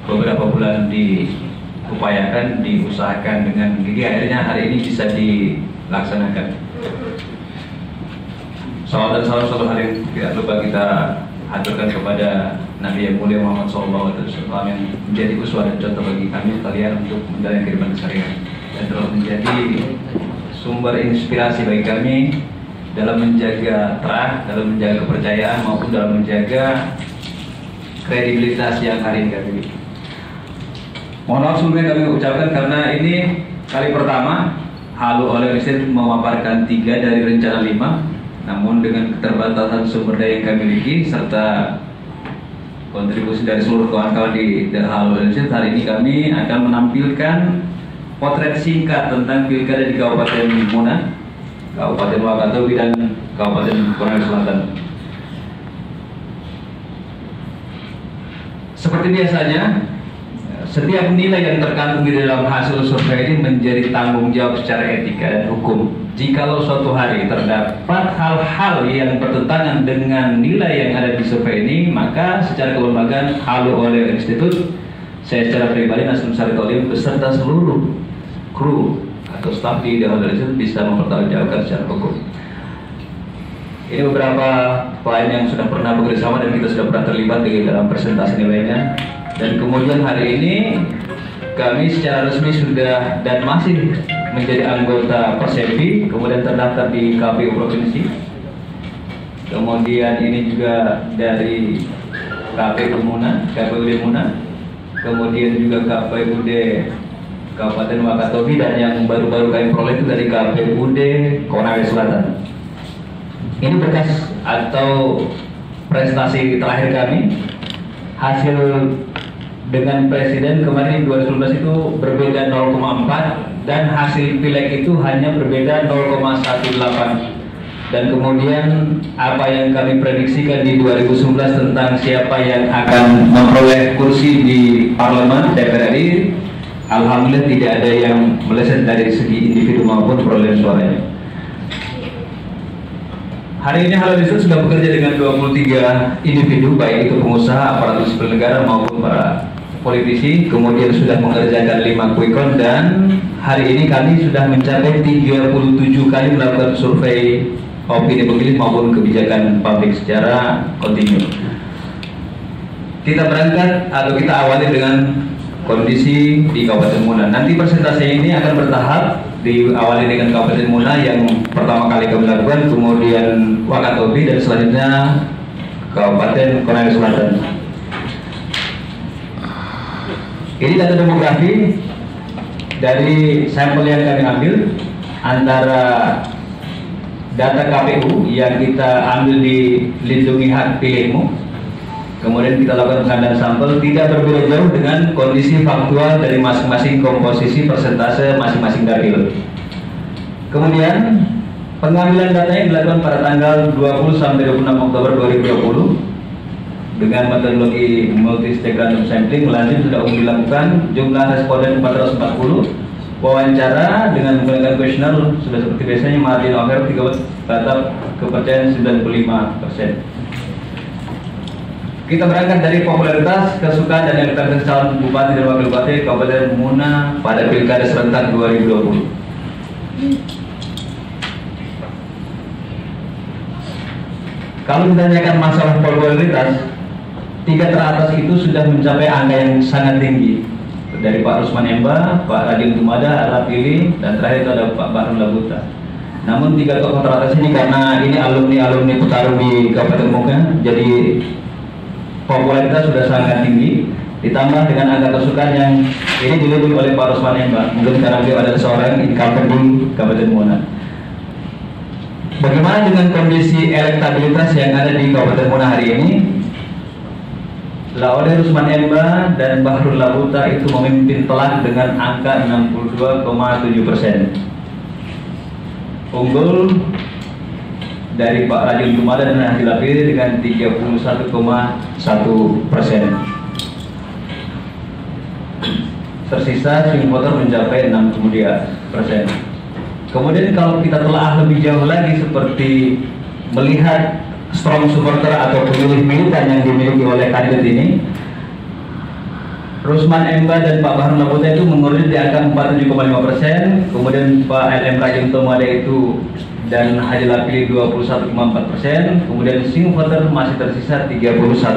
beberapa bulan diupayakan, diusahakan dengan gigi, akhirnya hari ini bisa dilaksanakan. Salawat dan salam selalu hari tidak lupa kita haturkan kepada Nabi yang mulia Muhammad SAW yang menjadi uswah dan contoh bagi kami kalian untuk menjalani kehidupan keseharian dan telah menjadi sumber inspirasi bagi kami dalam menjaga trust, dalam menjaga kepercayaan maupun dalam menjaga kredibilitas yang hari ini kami miliki. Mohon maaf sebelumnya kami ucapkan karena ini kali pertama Halu oleh Institut memaparkan 3 dari rencana 5. Namun dengan keterbatasan sumber daya yang kami miliki serta kontribusi dari seluruh kawan-kawan di Halu Institut, hari ini kami akan menampilkan potret singkat tentang pilkada di Kabupaten Muna, Kabupaten Wakatobi dan Kabupaten Konawe Selatan. Seperti biasanya, setiap nilai yang terkandung di dalam hasil survei ini menjadi tanggung jawab secara etika dan hukum. Jikalau suatu hari terdapat hal-hal yang bertentangan dengan nilai yang ada di survei ini, maka secara kelembagaan Halu oleh Institut, saya secara pribadi Nasrul Saritolim beserta seluruh kru atau staf di Halu oleh Institut bisa mempertanggungjawabkan secara hukum. Ini beberapa klien yang sudah pernah bekerjasama dan kita sudah pernah terlibat di dalam presentasi nilainya. Dan kemudian hari ini kami secara resmi sudah dan masih menjadi anggota Persepi, kemudian terdaftar di KPU Provinsi. Kemudian ini juga dari KPUD Muna, kemudian juga KPUD Kabupaten Wakatobi, dan yang baru-baru kami peroleh itu dari KPUD Konawe Selatan. Ini berkas atau prestasi terakhir kami. Hasil dengan presiden kemarin 2019 itu berbeda 0,4 dan hasil pileg itu hanya berbeda 0,18. Dan kemudian apa yang kami prediksikan di 2019 tentang siapa yang akan memperoleh kursi di parlemen DPR RI, alhamdulillah tidak ada yang meleset dari segi individu maupun perolehan suaranya. Hari ini Halu Institut sudah bekerja dengan 23 individu, baik itu pengusaha, aparatur sipil negara maupun para politisi, kemudian sudah mengerjakan 5 quick count, dan hari ini kami sudah mencapai 37 kali melakukan survei opini pemilih maupun kebijakan publik secara kontinu. Kita berangkat atau kita awali dengan kondisi di Kabupaten Muna. Nanti presentasi ini akan bertahap, diawali dengan Kabupaten Muna yang pertama kali kami lakukan, kemudian Wakatobi, dan selanjutnya Kabupaten Konawe Selatan. Ini data demografi dari sampel yang kami ambil antara data KPU yang kita ambil di Lindungi Hak Pilihmu, kemudian kita lakukan pengambilan sampel, tidak berbeda jauh dengan kondisi faktual dari masing-masing komposisi persentase masing-masing dapil. Kemudian pengambilan datanya dilakukan pada tanggal 20 sampai 26 Oktober 2020 dengan metodologi multi-stage random sampling. Lanjut sudah dilakukan, jumlah responden 440, wawancara dengan menggunakan kuesioner sudah seperti biasanya, margin of error 3, tetap kepercayaan 95%. Kita berangkat dari popularitas, kesukaan dan elektabilitas calon bupati dan wakil bupati Kabupaten Muna pada pilkada serentak 2020. Kalau ditanyakan masalah popularitas, 3 teratas itu sudah mencapai angka yang sangat tinggi. Dari Pak Rusman Emba, Pak Radin Tumada, Arab Pilih, dan terakhir itu ada Pak Bahrul Labuta. Namun 3 tokoh teratas ini karena ini alumni petarung di Kabupaten Muna, jadi popularitas sudah sangat tinggi. Ditambah dengan angka kesukaan yang ini dilebih oleh Pak Rusman Emba, mungkin karena beliau adalah seorang incumbent di Kabupaten Muna. Bagaimana dengan kondisi elektabilitas yang ada di Kabupaten Muna hari ini? Oleh Rusman Emba dan Bahrul Labuta itu memimpin telak dengan angka 62,7%. Unggul dari Pak Radin Tumada dan Haji Lapir dengan 31,1%. Tersisa swing voter mencapai 6,2%. Kemudian kalau kita telah lebih jauh lagi seperti melihat strong supporter atau pemilih militan yang dimiliki oleh kandidat ini, Rusman Emba dan Pak Bahar Labuta itu mengurusi di angka 47,5%, kemudian Pak LM Raja Tomada itu dan Haji Lapili 21,4%, kemudian swing voter masih tersisa 31,1%.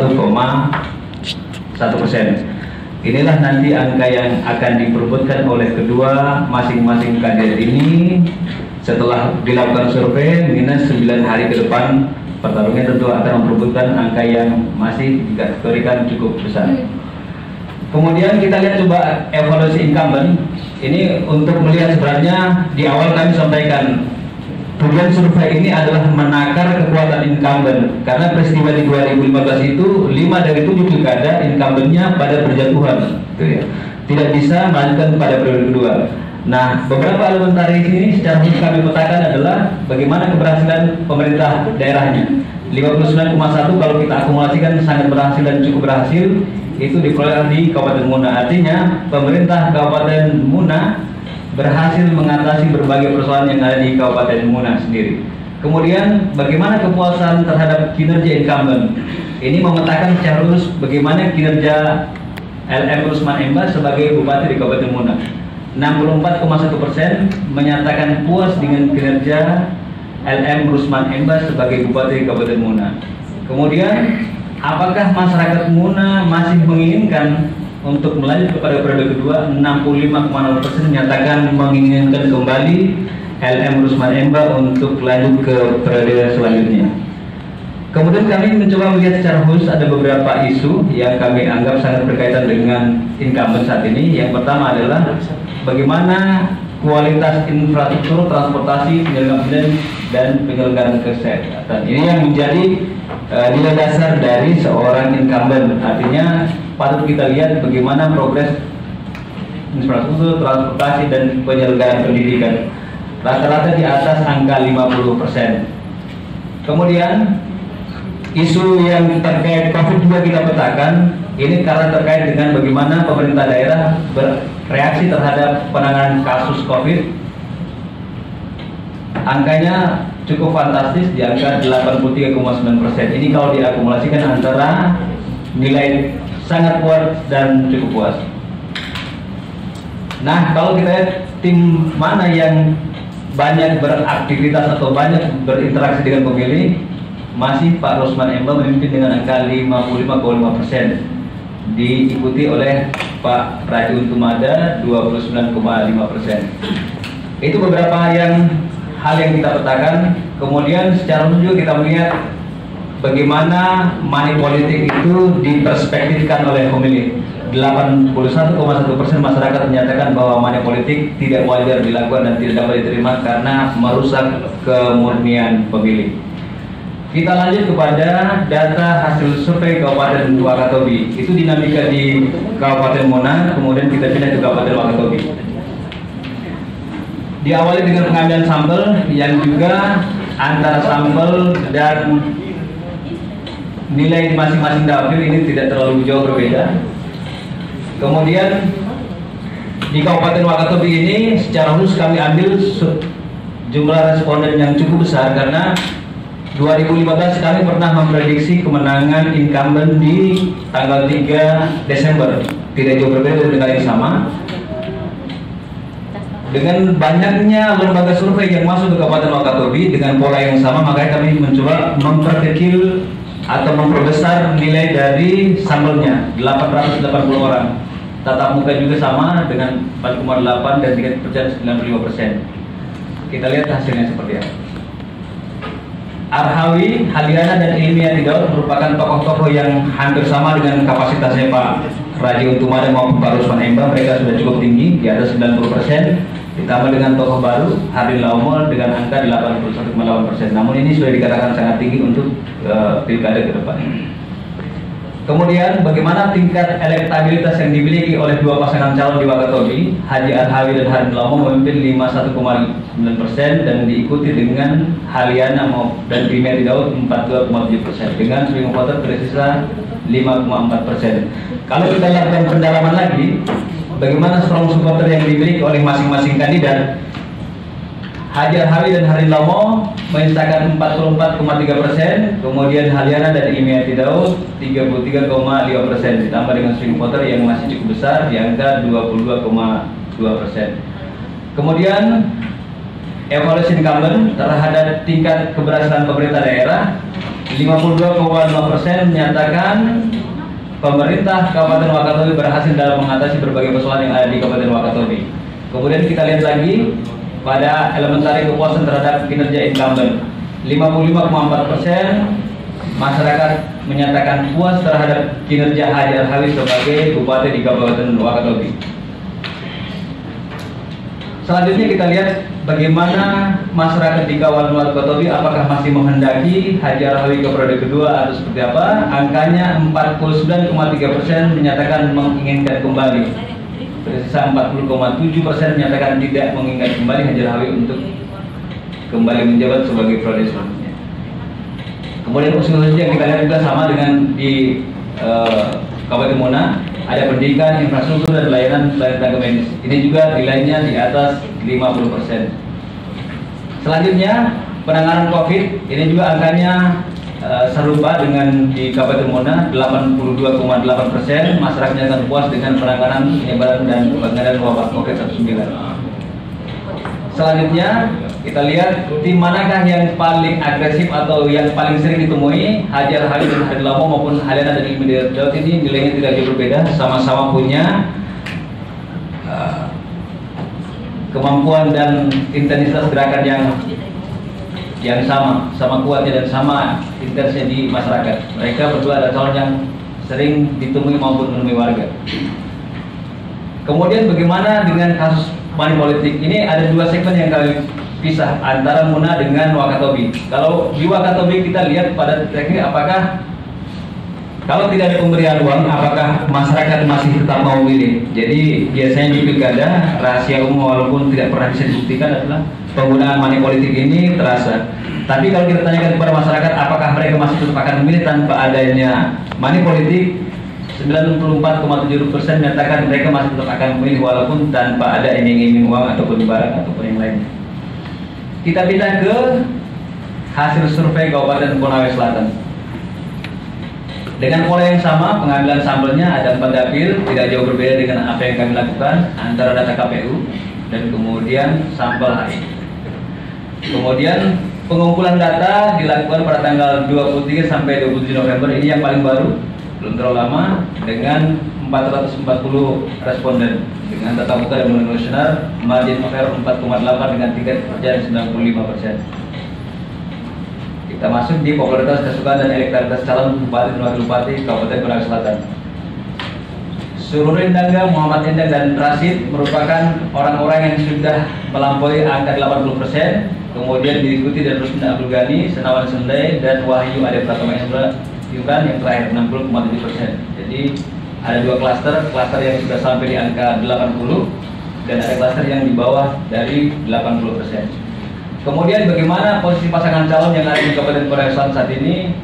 Inilah nanti angka yang akan diperebutkan oleh kedua masing-masing kandidat ini setelah dilakukan survei minus 9 hari ke depan. Pertarungan tentu akan memperebutkan angka yang masih dikategorikan cukup besar. Kemudian kita lihat coba evaluasi incumbent. Ini untuk melihat sebenarnya di awal kami sampaikan tujuan survei ini adalah menakar kekuatan incumbent karena peristiwa di 2015 itu 5 dari 7 pilkada incumbentnya pada berjatuhan, gitu ya. Tidak bisa melanjutkan pada periode kedua. Nah, beberapa elemen tarif ini secara khusus kami petakan adalah bagaimana keberhasilan pemerintah daerahnya. 59,1 kalau kita akumulasikan sangat berhasil dan cukup berhasil, itu diperoleh di Kabupaten Muna. Artinya pemerintah Kabupaten Muna berhasil mengatasi berbagai persoalan yang ada di Kabupaten Muna sendiri. Kemudian bagaimana kepuasan terhadap kinerja incumbent? Ini memetakan secara khusus bagaimana kinerja LM Rusman Emba sebagai bupati di Kabupaten Muna. 64,1% menyatakan puas dengan kinerja LM Rusman Emba sebagai bupati di Kabupaten Muna. Kemudian apakah masyarakat Muna masih menginginkan untuk melanjut kepada periode kedua? 65,0% menyatakan menginginkan kembali LM Rusman Emba untuk lanjut ke periode selanjutnya. Kemudian kami mencoba melihat secara khusus ada beberapa isu yang kami anggap sangat berkaitan dengan incumbent saat ini. Yang pertama adalah bagaimana kualitas infrastruktur transportasi penyelenggaraan dan penyelenggaraan kesehatan. Ini yang menjadi nilai dasar dari seorang incumbent. Artinya patut kita lihat bagaimana progres infrastruktur transportasi dan penyelenggaraan pendidikan. Rata-rata di atas angka 50%. Kemudian isu yang terkait COVID juga kita petakan. Ini karena terkait dengan bagaimana pemerintah daerah bereaksi terhadap penanganan kasus COVID. Angkanya cukup fantastis di angka 83,9%. Ini kalau diakumulasikan antara nilai sangat puas dan cukup puas. Nah, kalau kita lihat tim mana yang banyak beraktivitas atau banyak berinteraksi dengan pemilih, masih Pak Rusman Emba memimpin dengan angka 55,5%. Diikuti oleh Pak Rajun Tumada 29,5%. Itu beberapa hal yang kita petakan. Kemudian secara umum juga kita melihat bagaimana money politik itu diperspektifkan oleh pemilih. 81,1% masyarakat menyatakan bahwa money politik tidak wajar dilakukan dan tidak dapat diterima karena merusak kemurnian pemilih. Kita lanjut kepada data hasil survei Kabupaten Wakatobi. Itu dinamika di Kabupaten Muna, kemudian kita pindah ke Kabupaten Wakatobi. Diawali dengan pengambilan sampel yang juga antara sampel dan nilai di masing-masing dapil ini tidak terlalu jauh berbeda. Kemudian di Kabupaten Wakatobi ini secara khusus kami ambil jumlah responden yang cukup besar karena 2015 kami pernah memprediksi kemenangan incumbent di tanggal 3 Desember. Tidak jauh berbeda dengan yang sama. Dengan banyaknya lembaga survei yang masuk ke Kabupaten Wakatobi dengan pola yang sama, makanya kami mencoba memperkecil atau memperbesar nilai dari sampelnya 880 orang. Tatap muka juga sama dengan 4,8 dan tingkat kepercayaan 95%. Kita lihat hasilnya seperti apa. Arhawi, Haliana, dan Ilmiah Tidaud merupakan tokoh-tokoh yang hampir sama dengan kapasitasnya Pak Raji Untumada maupun Pak Rusman Emba. Mereka sudah cukup tinggi, di atas 90%. Ditambah dengan tokoh baru, Hardin Laumol dengan angka 81,8%. Namun ini sudah dikatakan sangat tinggi untuk pilkada ke depan. Kemudian bagaimana tingkat elektabilitas yang dimiliki oleh dua pasangan calon di Wakatobi, Haji Arhawi dan Hardin Laumol memimpin 51,9% dan diikuti dengan Haliana dan Ilmiah Tidaud 42,7% dengan swing voter tersisa 5,4%. Kalau kita lakukan pendalaman lagi, bagaimana strong supporter yang dimiliki oleh masing-masing kandidat, Hajar Hawi dan Harin Lomo menyisakan 44,3%, kemudian Haliana dan Imiati Daud 33,5%, ditambah dengan swing voter yang masih cukup besar di angka 22,2%. Kemudian evaluasi incumbent terhadap tingkat keberhasilan pemerintah daerah, 52,5% menyatakan pemerintah Kabupaten Wakatobi berhasil dalam mengatasi berbagai persoalan yang ada di Kabupaten Wakatobi. Kemudian kita lihat lagi pada elementari kepuasan terhadap kinerja incumbent, 55,4% masyarakat menyatakan puas terhadap kinerja Hajar Hawi sebagai bupati di Kabupaten Wakatobi. Selanjutnya kita lihat bagaimana masyarakat di Kabupaten Wakatobi apakah masih menghendaki Hajar Hawi ke periode kedua atau seperti apa. Angkanya 49,3% menyatakan menginginkan kembali. Tersisa 40,7% menyatakan tidak mengingat kembali Hajar Hawi untuk kembali menjabat sebagai periode selanjutnya. Kemudian usul-usul yang kita lihat juga sama dengan di Kabupaten Mona, ada pendidikan, infrastruktur, dan layanan tenaga medis. Ini juga nilainya di atas 50%. Selanjutnya penanganan COVID, ini juga angkanya serupa dengan di Kabupaten Mona, 82,8% masyarakat menyatakan puas dengan penanganan penyebaran dan pengendalian wabah COVID-19. Selanjutnya kita lihat tim manakah yang paling agresif atau yang paling sering ditemui. Hajar Hawi dan Harin Lomo maupun Haliana dan Imiati Daud ini nilainya tidak jauh berbeda, sama-sama punya kemampuan dan intensitas gerakan yang sama kuatnya dan sama intensnya di masyarakat. Mereka berdua adalah calon yang sering ditemui maupun menemui warga. Kemudian bagaimana dengan kasus money politik? Ini ada dua segmen yang kami pisah antara Muna dengan Wakatobi. Kalau di Wakatobi kita lihat pada teknik apakah kalau tidak ada pemberian uang, apakah masyarakat masih tetap mau memilih? Jadi biasanya di pilkada rahasia umum walaupun tidak pernah bisa dibuktikan adalah penggunaan money politik ini terasa. Tapi kalau kita tanyakan kepada masyarakat apakah mereka masih tetap akan memilih tanpa adanya money politik, 94,7% menyatakan mereka masih tetap akan memilih walaupun tanpa ada iming-iming uang ataupun barang ataupun yang lainnya. Kita pindah ke hasil survei Kabupaten Konawe Selatan. Dengan pola yang sama, pengambilan sampelnya ada 4 dapil, tidak jauh berbeda dengan apa yang kami lakukan antara data KPU dan kemudian sampel HI. Kemudian pengumpulan data dilakukan pada tanggal 23 sampai 27 November, ini yang paling baru, belum terlalu lama, dengan 440 responden dengan tatap muka dan non-nasional, margin of error 4,8 dengan tingkat kepercayaan 95%. Kita masuk di popularitas, kesukaan, dan elektabilitas calon bupati dan wakil bupati Kabupaten Konawe Selatan. Sururudin Dangga, Muhammad Endang, dan Rasid merupakan orang-orang yang sudah melampaui angka 80%. Kemudian diikuti dari Rusmin Abdul Ghani, Senawan Sundai, dan Wahyu Ade Pratama Yukan yang terakhir 60,7%. Jadi ada dua klaster yang sudah sampai di angka 80 dan ada klaster yang di bawah dari 80%. Kemudian bagaimana posisi pasangan calon yang ada di Kabupaten Konawe Selatan saat ini?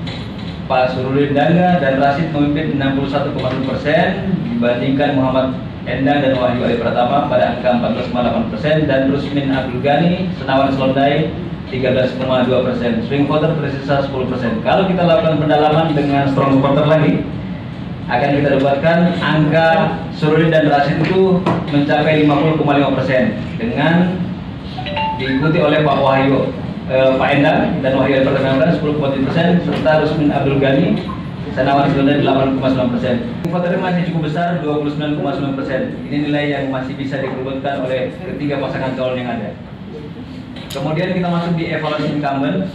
Pak Sururudin Dangga dan Rasid memimpin 61,1% dibandingkan Muhammad Endang dan Wahyu Ade Pratama pada angka 14,8% dan Rusmin Abdul Ghani, Senawan Selondai 13,2%. Swing voter tersisa 10%. Kalau kita lakukan pendalaman dengan strong supporter lagi, akan kita dapatkan angka Sururudin dan Rasid itu mencapai 50,5% dengan diikuti oleh Pak Wahyu, Pak Endang dan Wahyu Ade Pratama 10,7% serta Rusmin Abdul Ghani, Senawan Selondai 8,9%. Voternya masih cukup besar 29,9%. Ini nilai yang masih bisa diperebutkan oleh ketiga pasangan calon yang ada. Kemudian kita masuk di evaluasi incumbent.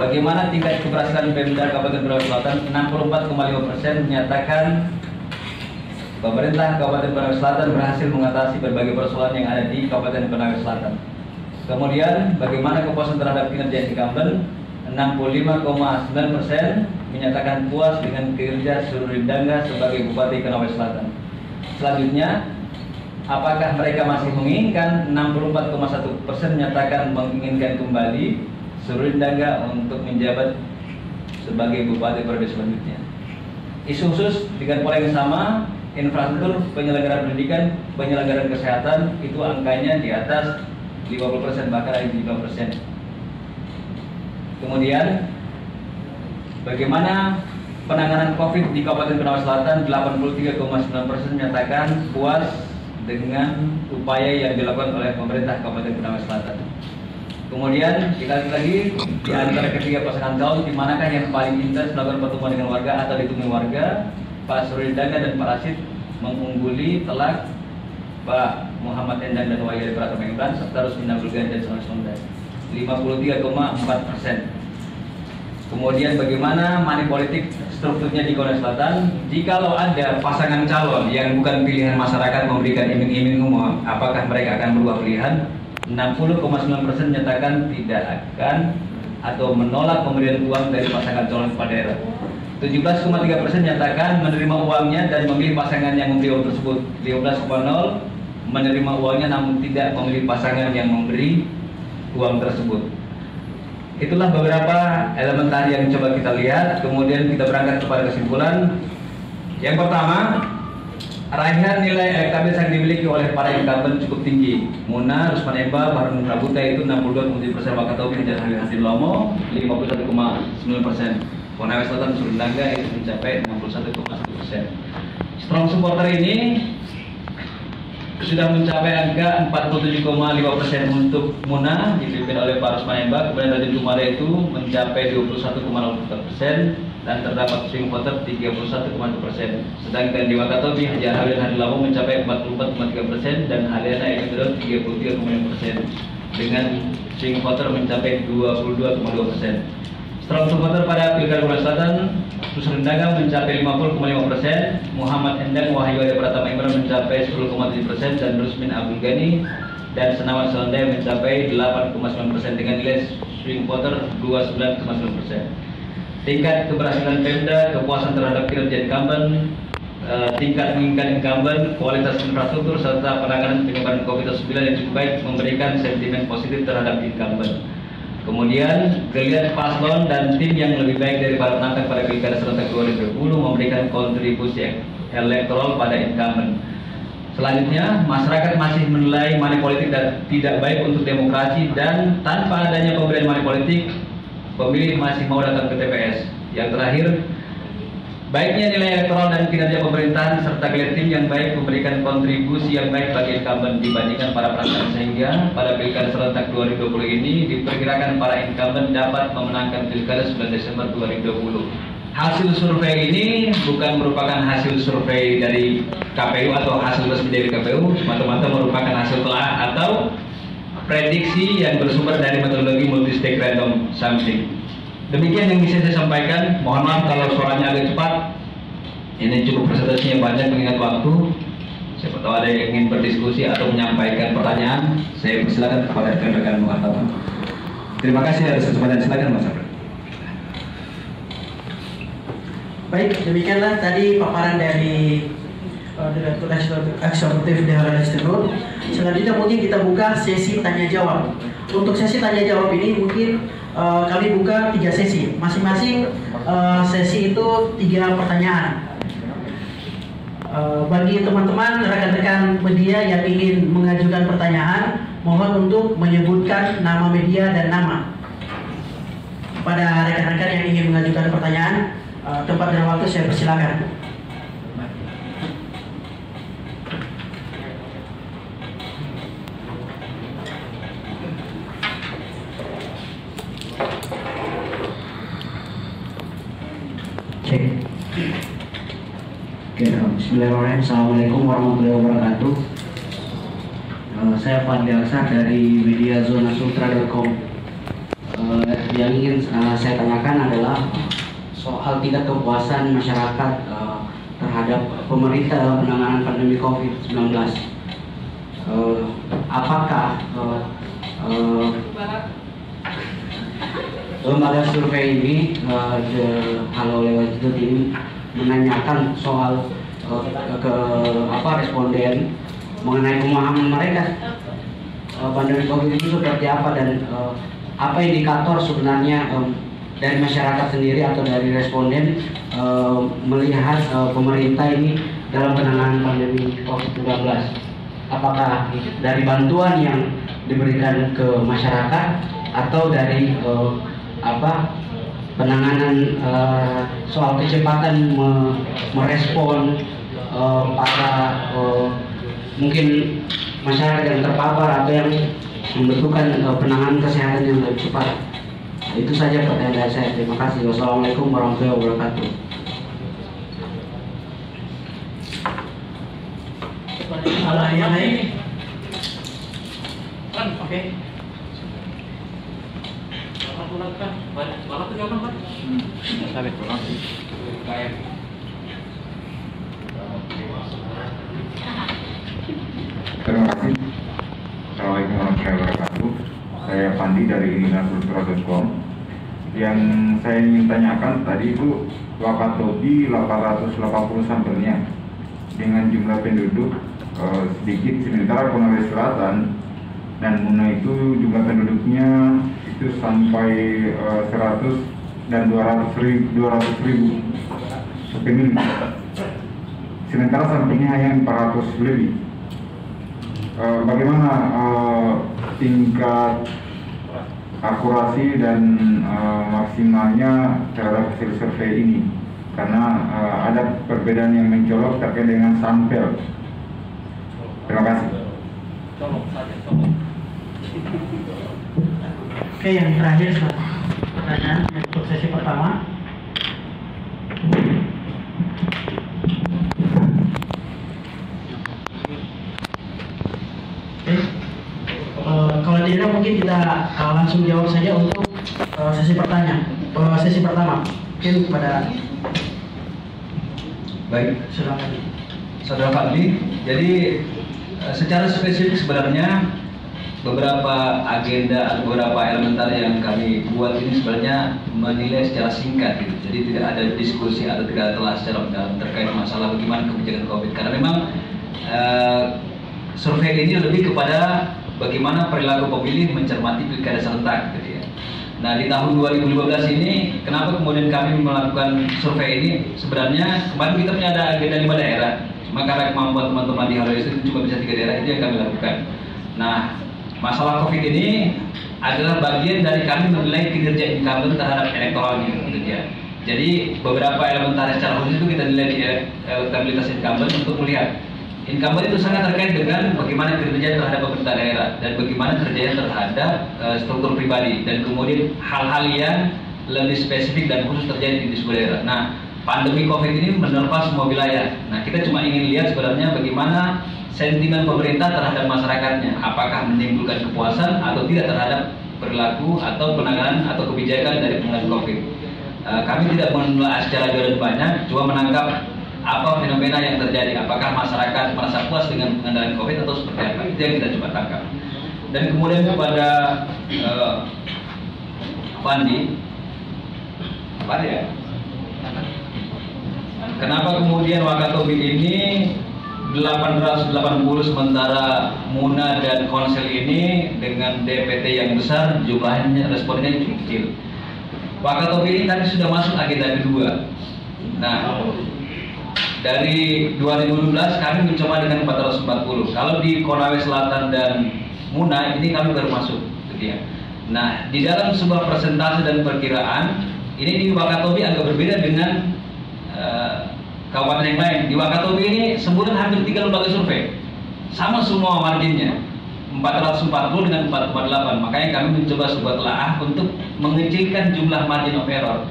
Bagaimana tingkat keberhasilan Pemda Kabupaten Konawe Selatan? 64,5% menyatakan pemerintah Kabupaten Konawe Selatan berhasil mengatasi berbagai persoalan yang ada di Kabupaten Konawe Selatan. Kemudian bagaimana kepuasan terhadap kinerja incumbent? 65,9% menyatakan puas dengan kinerja Sururudin Dangga sebagai Bupati Konawe Selatan. Selanjutnya, apakah mereka masih menginginkan? 64,1% menyatakan menginginkan kembali Sururudin Dangga untuk menjabat sebagai Bupati periode selanjutnya. Isu khusus dengan pola yang sama, infrastruktur, penyelenggaraan pendidikan, penyelenggaraan kesehatan itu angkanya di atas 50%, bahkan ada 5%. Kemudian bagaimana penanganan COVID di Kabupaten Penawar Selatan? 83,9% menyatakan puas dengan upaya yang dilakukan oleh pemerintah Kabupaten Penawar Selatan. Kemudian kita lihat lagi di antara ketiga pasangan calon, di manakah yang paling intens melakukan pertemuan dengan warga atau ditemui warga? Pak Surindaga dan Pak Rashid mengungguli telak Pak Muhammad Endang dan Wahyu Pratama Imran serta Rusmin Abdul Ghani dan Sonai Sonda 53,4%. Kemudian bagaimana money politik strukturnya di Korea Selatan? Jikalau ada pasangan calon yang bukan pilihan masyarakat memberikan iming-iming umum, apakah mereka akan berubah pilihan? 60,9% menyatakan tidak akan atau menolak pemberian uang dari pasangan calon kepala daerah. 17,3% menyatakan menerima uangnya dan memilih pasangan yang memberi uang tersebut. 15,0% menerima uangnya namun tidak memilih pasangan yang memberi uang tersebut. Itulah beberapa elemen tadi yang coba kita lihat. Kemudian kita berangkat kepada kesimpulan. Yang pertama, raihan nilai elektabilitas yang dimiliki oleh para incumbent cukup tinggi. Muna, Rusman Emba, Harun Prabuta itu 62,7%, Wakatobi dan Hasil Lomo 51,9%. Konawe Selatan Surindaga itu mencapai 61,1%. Strong supporter ini sudah mencapai angka 47,5% untuk Muna dipimpin oleh Pak Rusman Emba. Kemudian Raden Jumare itu mencapai 21,04% dan terdapat swing voter 31,2%. Sedangkan di Wakatobi Haji Alwi dan Hadilamo mencapai 44,3% dan Haliana Ekidron 33,5% dengan swing voter mencapai 22,2%. Strong supporter pada Pilkada Korea Selatan Surindaga mencapai 50,5%, Muhammad Endang Wahyu Pratama Imran mencapai 10,7% dan Rusmin Abdul Ghani dan Senawan Sonda mencapai 8,9% dengan nilai swing voter 29,9%. Tingkat keberhasilan Pemda, kepuasan terhadap kinerja incumbent, tingkat menginginkan incumbent, kualitas infrastruktur serta penanganan penyebaran COVID-19 yang cukup baik memberikan sentimen positif terhadap incumbent. Kemudian geliat paslon dan tim yang lebih baik dari para penantang pada Pilkada serentak 2020 memberikan kontribusi elektoral pada incumbent. Selanjutnya, masyarakat masih menilai money politik dan tidak baik untuk demokrasi dan tanpa adanya pemberian money politik, pemilih masih mau datang ke TPS. Yang terakhir, baiknya nilai elektoral dan kinerja pemerintahan serta geliat tim yang baik memberikan kontribusi yang baik bagi incumbent dibandingkan para penantang, sehingga pada Pilkada serentak 2020 ini diperkirakan para incumbent dapat memenangkan Pilkada 9 Desember 2020. Hasil survei ini bukan merupakan hasil survei dari KPU atau hasil resmi dari KPU, semata-mata merupakan hasil telah atau prediksi yang bersumber dari metodologi multi-stake random sampling. Demikian yang bisa saya sampaikan. Mohon maaf kalau suaranya agak cepat. Ini cukup presentasinya banyak mengingat waktu. Siapa tahu ada yang ingin berdiskusi atau menyampaikan pertanyaan, saya persilakan kepada rekan-rekan wartawan. Terima kasih atas kesempatan. Silakan Mas Abra. Baik, demikianlah tadi paparan dari Direktur Eksekutif Dewan Institut. Selanjutnya mungkin kita buka sesi tanya jawab. Untuk sesi tanya jawab ini mungkin kami buka 3 sesi. Masing-masing sesi itu 3 pertanyaan. Bagi teman-teman rekan-rekan media yang ingin mengajukan pertanyaan, mohon untuk menyebutkan nama media dan nama. Pada rekan-rekan yang ingin mengajukan pertanyaan, tempat dan waktu saya persilakan. Bismillahirrahmanirrahim. Assalamualaikum warahmatullahi wabarakatuh. Saya Fadli Aksa dari mediazonasutra.com. Yang ingin saya tanyakan adalah soal tingkat kepuasan masyarakat terhadap pemerintah dalam penanganan pandemi COVID-19. Apakah lembaga survei ini, Halo Lewat Institut ini menanyakan soal responden mengenai pemahaman mereka pandemi COVID itu seperti apa dan apa indikator sebenarnya dari masyarakat sendiri atau dari responden melihat pemerintah ini dalam penanganan pandemi COVID-19. apakah dari bantuan yang diberikan ke masyarakat atau dari penanganan soal kecepatan merespon para mungkin masyarakat yang terpapar atau yang membutuhkan penanganan kesehatan yang lebih cepat. Itu saja pertanyaan dari saya. Terima kasih. Wassalamualaikum warahmatullahi wabarakatuh. Kalau yang lain, oke. Terima kasih. Assalamualaikum warahmatullahi wabarakatuh. Saya Pandi dari inasultra.com. Yang saya ingin tanyakan tadi itu Wakatobi 880 sampelnya dengan jumlah penduduk sedikit, sementara Konawe Selatan dan Muna itu jumlah penduduknya itu sampai 100 dan 200 ribu pemilih, sementara sampelnya hanya 400 lebih. Bagaimana tingkat akurasi dan maksimalnya terhadap hasil survei ini? Karena ada perbedaan yang mencolok terkait dengan sampel. Terima kasih. Oke, yang terakhir pertanyaan untuk sesi pertama. Kalau tidak mungkin kita langsung jawab saja untuk sesi pertama. Mungkin kepada Baik, silakan. Saudara Fadli. Jadi secara spesifik sebenarnya beberapa agenda atau beberapa elementar yang kami buat ini sebenarnya menilai secara singkat gitu. Jadi tidak ada diskusi atau tidak telah secara mendalam terkait masalah bagaimana kebijakan COVID. Karena memang survei ini lebih kepada bagaimana perilaku pemilih mencermati pilkada serentak gitu ya. Nah, di tahun 2015 ini kenapa kemudian kami melakukan survei ini? Sebenarnya kemarin kita punya ada agenda 5 daerah. Cuma karena kemampuan teman-teman di Halo itu cuma bisa 3 daerah, itu yang kami lakukan. Nah, masalah COVID ini adalah bagian dari kami menilai kinerja incumbent terhadap elektoralnya gitu ya. Jadi beberapa elementar secara khusus itu kita nilai di elektabilitas incumbent untuk melihat incumbent itu sangat terkait dengan bagaimana kinerja terhadap pemerintah daerah dan bagaimana kerjanya terhadap struktur pribadi dan kemudian hal-hal yang lebih spesifik dan khusus terjadi di sebuah daerah. Nah, pandemi COVID ini menerpa semua wilayah. Nah, kita cuma ingin lihat sebenarnya bagaimana sentimen pemerintah terhadap masyarakatnya, apakah menimbulkan kepuasan atau tidak terhadap perilaku atau penanganan atau kebijakan dari penanganan COVID. Kami tidak menelaah secara jauh dan banyak, cuma menangkap apa fenomena yang terjadi, apakah masyarakat merasa puas dengan pengendalian COVID atau seperti apa, itu yang kita coba tangkap. Dan kemudian kepada Pandi, apa ya? Kenapa kemudian Wakatobi ini 880 sementara Muna dan Konsel ini dengan DPT yang besar jumlahnya responnya kecil. Wakatobi ini tadi sudah masuk agenda kedua. Nah, dari 2012 kami mencoba dengan 440. Kalau di Konawe Selatan dan Muna ini kami baru masuk, gitu ya. Nah, di dalam sebuah persentase dan perkiraan ini di Wakatobi agak berbeda dengan kabupaten yang lain. Di Wakatobi ini sebulan hampir 3 lembaga survei, sama semua marginnya 440 dengan 4,8. Makanya kami mencoba sebuah telaah untuk mengecilkan jumlah margin of error.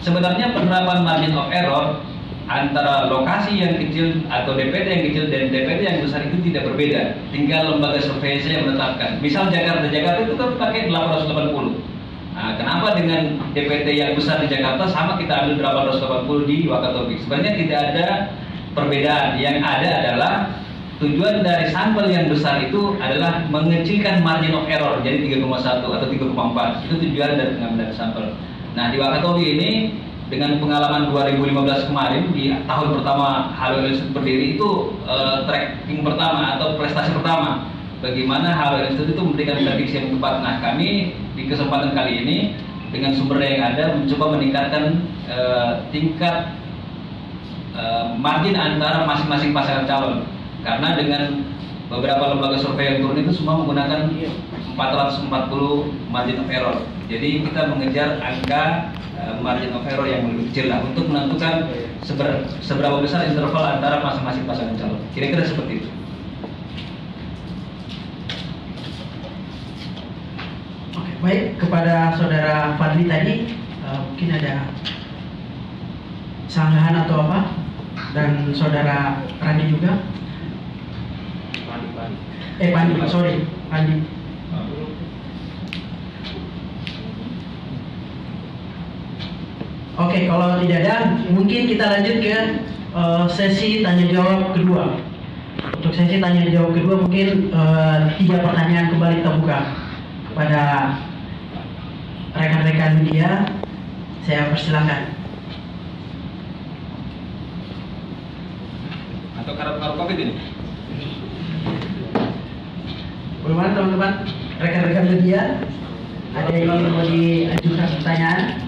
Sebenarnya penerapan margin of error antara lokasi yang kecil atau DPT yang kecil dan DPT yang besar itu tidak berbeda. Tinggal lembaga survei saja yang menetapkan. Misal Jakarta itu kan pakai 880. Nah, kenapa dengan DPT yang besar di Jakarta sama kita ambil 880 di Wakatobi? Sebenarnya tidak ada perbedaan. Yang ada adalah tujuan dari sampel yang besar itu adalah mengecilkan margin of error jadi 3,1 atau 3,4. Itu tujuan dari pengambilan sampel. Nah, di Wakatobi ini dengan pengalaman 2015 kemarin di tahun pertama Halo Institute berdiri itu tracking pertama atau prestasi pertama bagaimana Halo Institute itu memberikan prediksi yang tepat. Nah, kami di kesempatan kali ini dengan sumber daya yang ada mencoba meningkatkan tingkat margin antara masing-masing pasangan calon, karena dengan beberapa lembaga survei yang turun itu semua menggunakan 440 margin of error. Jadi kita mengejar angka margin of error yang lebih kecil lah untuk menentukan seberapa besar interval antara masing-masing pasangan calon. Kira-kira seperti itu. Oke, baik, kepada saudara Fadli tadi mungkin ada sanggahan atau apa, dan saudara Randi juga. Pandi, sorry, Pandi. Oke, kalau tidak ada, mungkin kita lanjut ke sesi tanya jawab kedua. Untuk sesi tanya jawab kedua mungkin 3 pertanyaan kembali kita buka kepada rekan-rekan media. Saya persilakan. Atau kartu COVID ini? Bagaimana teman-teman, rekan-rekan media, ada yang mau diajukan pertanyaan?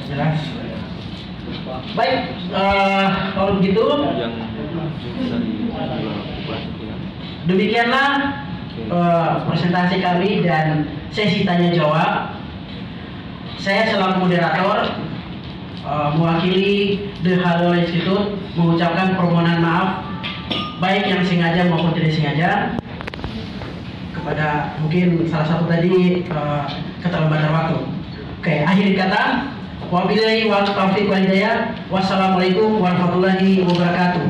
Jelas. Baik, kalau begitu demikianlah presentasi kami dan sesi tanya jawab. Saya selaku moderator mewakili The Halal Institute mengucapkan permohonan maaf baik yang sengaja maupun tidak sengaja kepada mungkin salah satu tadi keterlambatan waktu. Oke, akhir kata, wabillahi wa taufiq wal hidayah. Wassalamualaikum warahmatullahi wabarakatuh.